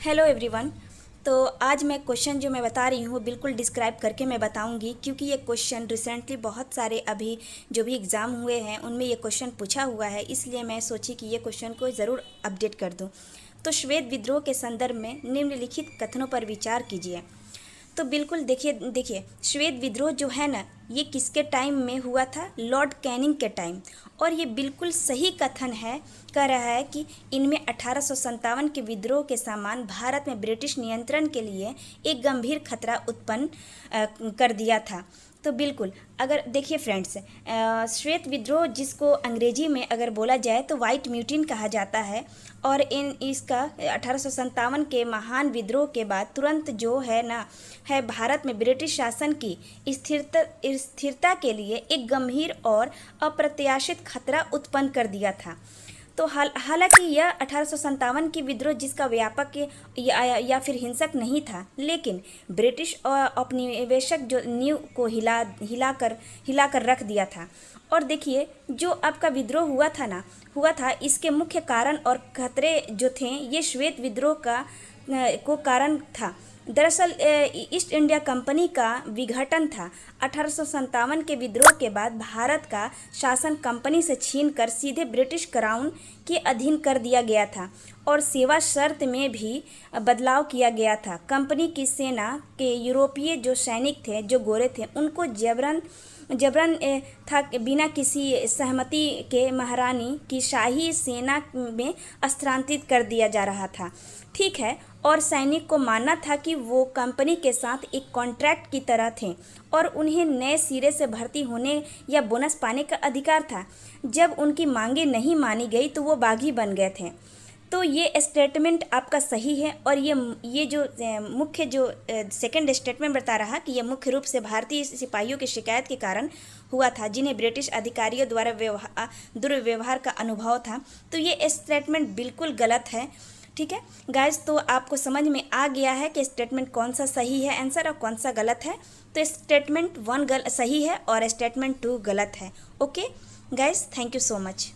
Hello everyone. तो आज मैं क्वेश्चन जो मैं बता रही हूँ बिल्कुल डिस्क्राइब करके मैं बताऊँगी, क्योंकि ये क्वेश्चन रिसेंटली बहुत सारे अभी जो भी एग्ज़ाम हुए हैं उनमें ये क्वेश्चन पूछा हुआ है, इसलिए मैं सोची कि ये क्वेश्चन को ज़रूर अपडेट कर दूँ। तो श्वेत विद्रोह के संदर्भ में निम्नलिखित कथनों पर विचार कीजिए। तो बिल्कुल देखिए देखिए श्वेत विद्रोह जो है ना, ये किसके टाइम में हुआ था? लॉर्ड कैनिंग के टाइम। और ये बिल्कुल सही कथन है, कह रहा है कि इनमें 1857 के विद्रोह के समान भारत में ब्रिटिश नियंत्रण के लिए एक गंभीर खतरा उत्पन्न कर दिया था। तो बिल्कुल अगर देखिए फ्रेंड्स, श्वेत विद्रोह जिसको अंग्रेजी में अगर बोला जाए तो वाइट म्यूटिन कहा जाता है। और इसका 1857 के महान विद्रोह के बाद तुरंत जो है ना, है भारत में ब्रिटिश शासन की स्थिरता के लिए एक गंभीर और अप्रत्याशित खतरा उत्पन्न कर दिया था। तो हालांकि यह 1857 की विद्रोह जिसका व्यापक या फिर हिंसक नहीं था, लेकिन ब्रिटिश औपनिवेशक जो नींव को हिलाकर रख दिया था। और देखिए जो आपका विद्रोह हुआ था इसके मुख्य कारण और खतरे जो थे, ये श्वेत विद्रोह को कारण था। दरअसल ईस्ट इंडिया कंपनी का विघटन था। 1857 के विद्रोह के बाद भारत का शासन कंपनी से छीनकर सीधे ब्रिटिश क्राउन के अधीन कर दिया गया था और सेवा शर्त में भी बदलाव किया गया था। कंपनी की सेना के यूरोपीय जो सैनिक थे, जो गोरे थे, उनको जबरन था बिना किसी सहमति के महारानी की शाही सेना में स्थानांतरित कर दिया जा रहा था। ठीक है। और सैनिक को मानना था कि वो कंपनी के साथ एक कॉन्ट्रैक्ट की तरह थे और उन्हें नए सिरे से भर्ती होने या बोनस पाने का अधिकार था। जब उनकी मांगे नहीं मानी गई तो वो बागी बन गए थे। तो ये स्टेटमेंट आपका सही है। और ये जो मुख्य जो सेकंड स्टेटमेंट बता रहा कि यह मुख्य रूप से भारतीय सिपाहियों की शिकायत के कारण हुआ था, जिन्हें ब्रिटिश अधिकारियों द्वारा दुर्व्यवहार का अनुभव था। तो ये स्टेटमेंट बिल्कुल गलत है। ठीक है गाइज, तो आपको समझ में आ गया है कि स्टेटमेंट कौन सा सही है आंसर और कौन सा गलत है। तो स्टेटमेंट 1 सही है और स्टेटमेंट 2 गलत है। Okay guys, thank you so much.